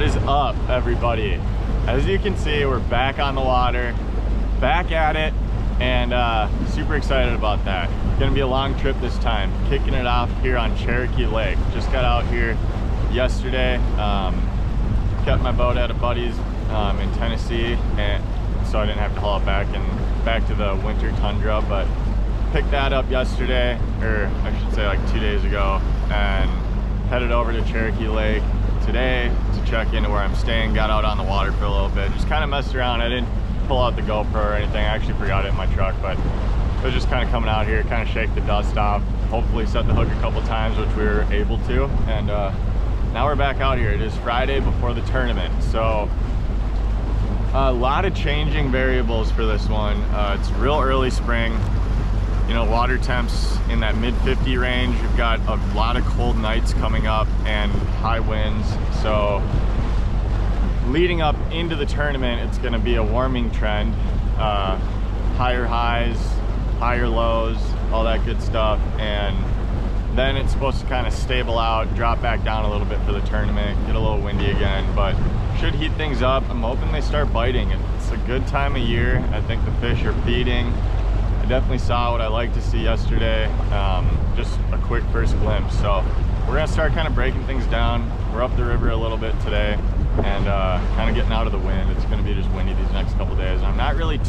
What is up, everybody? As you can see, we're back on the water, back at it, and super excited about that. Gonna be a long trip this time, kicking it off here on Cherokee Lake. Just got out here yesterday, kept my boat at a buddy's in Tennessee, and so I didn't have to haul it back to the winter tundra, but picked that up yesterday, or I should say like 2 days ago, and headed over to Cherokee Lake today to check into where I'm staying. Got out on the water for a little bit, just kind of messed around. I didn't pull out the GoPro or anything. I actually forgot it in my truck, but it was just kind of coming out here, kind of shake the dust off, hopefully set the hook a couple times, which we were able to. And now we're back out here. It is Friday before the tournament, so a lot of changing variables for this one. It's real early spring. You know, water temps in that mid-50 range. We've got a lot of cold nights coming up and high winds. So leading up into the tournament, it's going to be a warming trend. Higher highs, higher lows, all that good stuff. And then it's supposed to kind of stable out, drop back down a little bit for the tournament, get a little windy again, but should heat things up. I'm hoping they start biting. It's a good time of year. I think the fish are feeding. I definitely saw what I like to see yesterday, just a quick first glimpse. So we're gonna start kind of breaking things down. We're up the river a little bit today and kind of getting out of the wind. It's gonna be just windy these next couple days. And I'm not really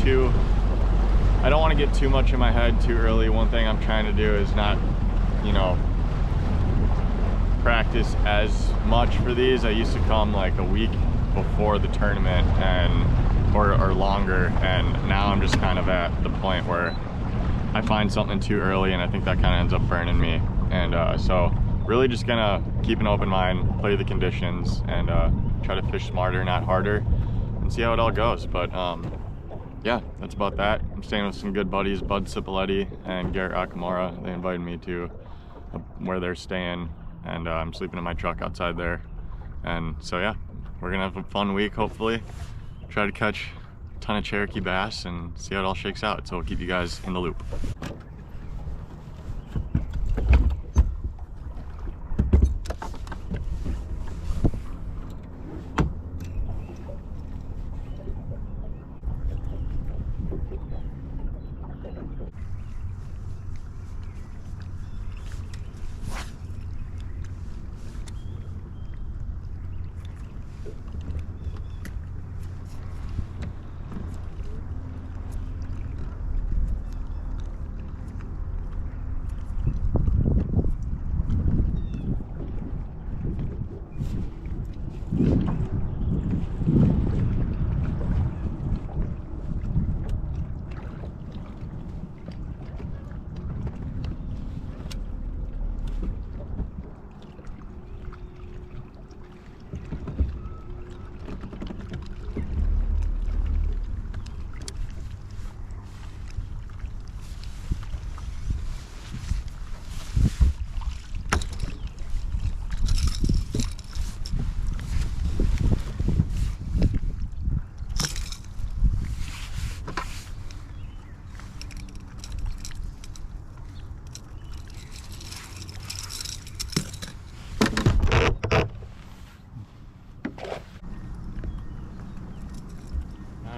I don't wanna get too much in my head too early. One thing I'm trying to do is not, you know, practice as much for these. I used to come like a week before the tournament or longer, and now I'm just kind of at the point where I find something too early and I think that kind of ends up burning me. And so really just gonna keep an open mind, play the conditions, and try to fish smarter, not harder, and see how it all goes. But yeah, that's about that. I'm staying with some good buddies, Bud Cipoletti and Garrett Akamora. They invited me to where they're staying, and I'm sleeping in my truck outside there. And so yeah, we're gonna have a fun week, hopefully. Try to catch a ton of Cherokee bass and see how it all shakes out. So we'll keep you guys in the loop.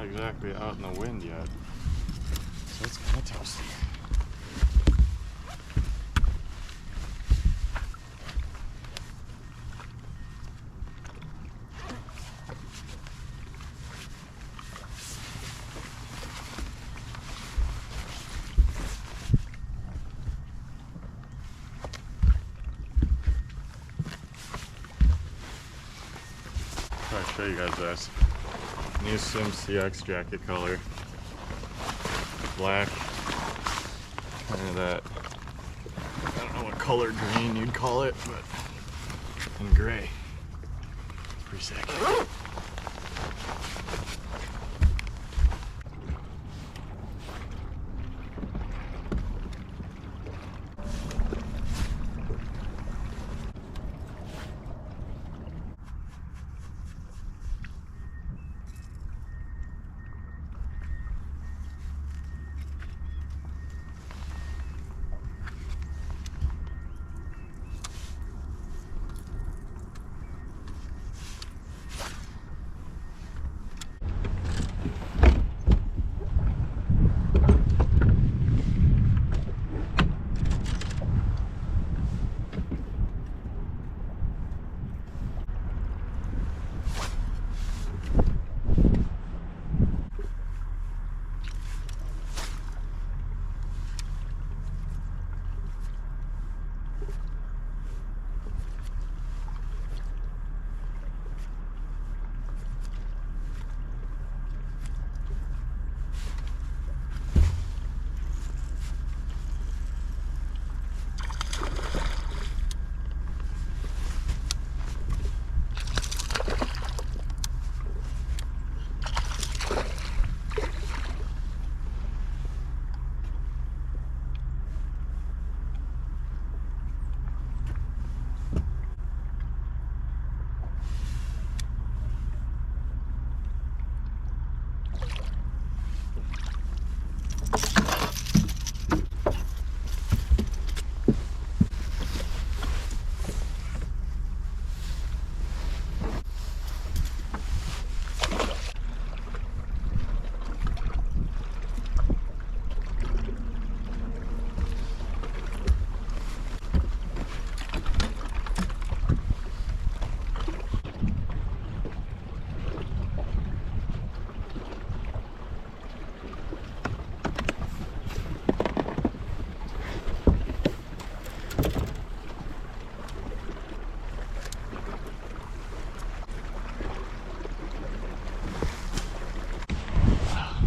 Exactly out in the wind yet, so it's kind of toasty. I'll show you guys this. New Sim CX jacket color. Black. Kind of that, I don't know what color green you'd call it, but and gray. It's pretty sick.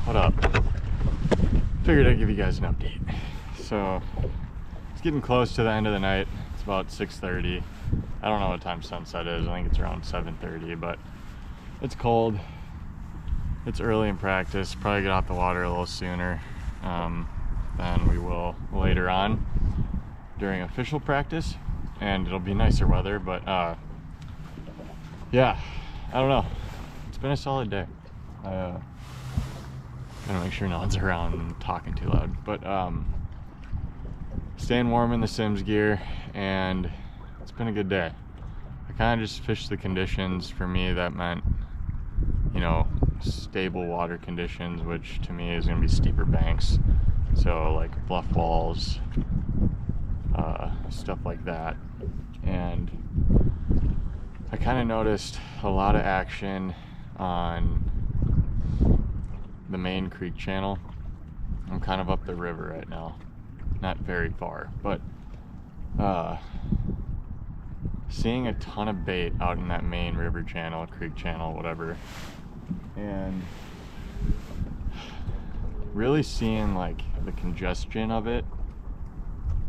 what up? Figured I'd give you guys an update. So it's getting close to the end of the night. It's about 6:30. I don't know what time sunset is. I think it's around 7:30, but it's cold. It's early in practice. Probably get off the water a little sooner than we will later on during official practice, and it'll be nicer weather, but yeah, I don't know. It's been a solid day. Gotta make sure no one's around and talking too loud, but staying warm in the Sims gear, and it's been a good day. I kind of just fished the conditions. For me, that meant, you know, stable water conditions, which to me is going to be steeper banks, so like bluff walls, stuff like that. And I kind of noticed a lot of action on the main creek channel. I'm kind of up the river right now, not very far, but seeing a ton of bait out in that main river channel, creek channel, whatever, and really seeing like the congestion of it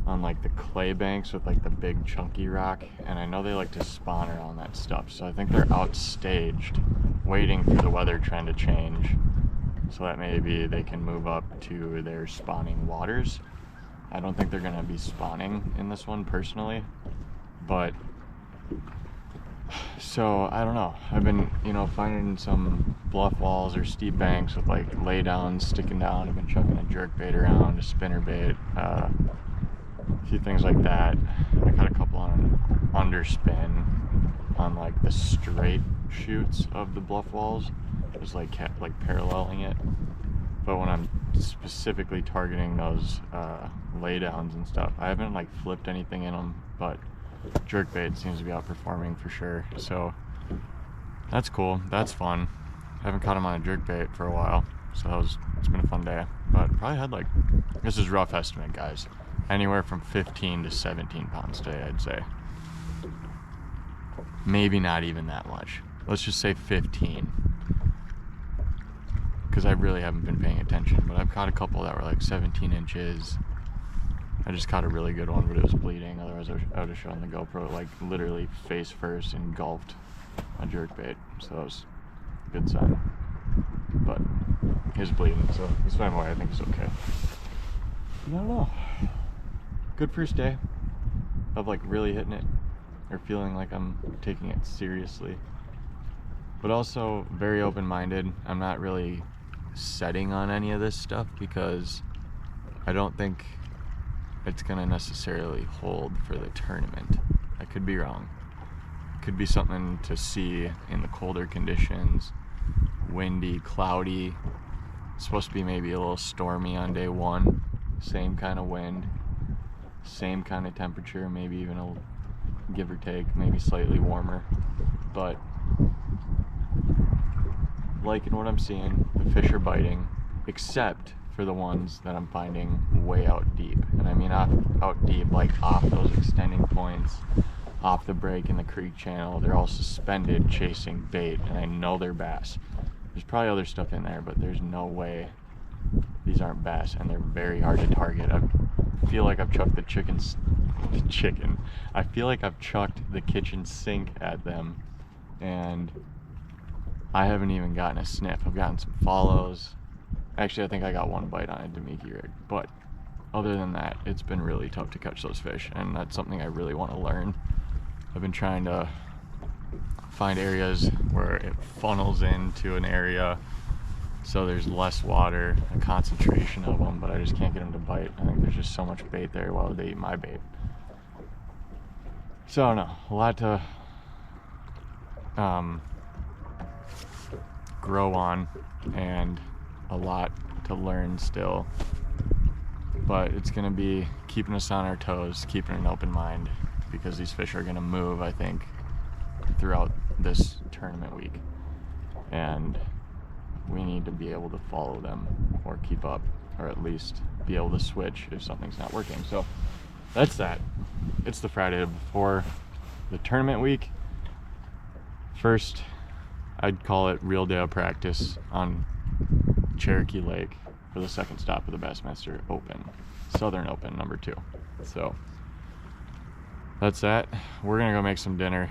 on like the clay banks with like the big chunky rock. And I know they like to spawn around that stuff, so I think they're outstaged waiting for the weather trend to change so that maybe they can move up to their spawning waters. I don't think they're gonna be spawning in this one personally, but so I don't know. I've been, you know, finding some bluff walls or steep banks with like lay downs sticking down. I've been chucking a jerk bait around, a spinner bait, a few things like that. I got a couple on underspin on like the straight shoots of the bluff walls, just like paralleling it. But when I'm specifically targeting those lay downs and stuff, I haven't like flipped anything in them, but jerkbait seems to be outperforming for sure, so that's cool. That's fun. I haven't caught him on a jerkbait for a while, so it's been a fun day. But probably had like, this is rough estimate, guys, anywhere from 15 to 17 pounds today, I'd say. Maybe not even that much. Let's just say 15, because I really haven't been paying attention. But I've caught a couple that were like 17 inches. I just caught a really good one, but it was bleeding. Otherwise, I would have shown the GoPro like literally face first engulfed a jerkbait. So that was a good sign. But he was bleeding, so he swam away. I think it's okay. I don't know. Good first day of like really hitting it, or feeling like I'm taking it seriously. But also very open-minded. I'm not really setting on any of this stuff because I don't think it's gonna necessarily hold for the tournament. I could be wrong. It could be something to see in the colder conditions, windy, cloudy. It's supposed to be maybe a little stormy on day one. Same kind of wind, same kind of temperature, maybe even a give or take, maybe slightly warmer. But liking what I'm seeing. The fish are biting, except for the ones that I'm finding way out deep. And I mean out deep, like off those extending points, off the break in the creek channel. They're all suspended chasing bait, and I know they're bass. There's probably other stuff in there, but there's no way these aren't bass, and they're very hard to target. I feel like I've chucked I feel like I've chucked the kitchen sink at them, and I haven't even gotten a sniff. I've gotten some follows. Actually, I think I got one bite on a Demiki rig, but other than that, it's been really tough to catch those fish, and that's something I really want to learn. I've been trying to find areas where it funnels into an area so there's less water, a concentration of them, but I just can't get them to bite. I think there's just so much bait there. Why would they eat my bait? So I don't know, a lot to grow on, and a lot to learn still, but it's gonna be keeping us on our toes, keeping an open mind, because these fish are gonna move, I think, throughout this tournament week, and we need to be able to follow them or keep up, or at least be able to switch if something's not working. So that's that. It's the Friday before the tournament week. First, I'd call it real day of practice on Cherokee Lake for the second stop of the Bassmaster Open, Southern Open #2. So that's that. We're gonna go make some dinner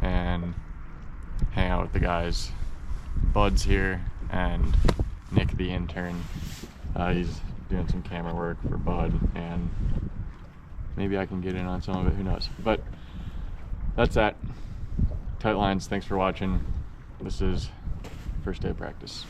and hang out with the guys. Bud's here and Nick the intern. He's doing some camera work for Bud, and maybe I can get in on some of it, who knows. But that's that. Tight lines, thanks for watching. This is first day of practice.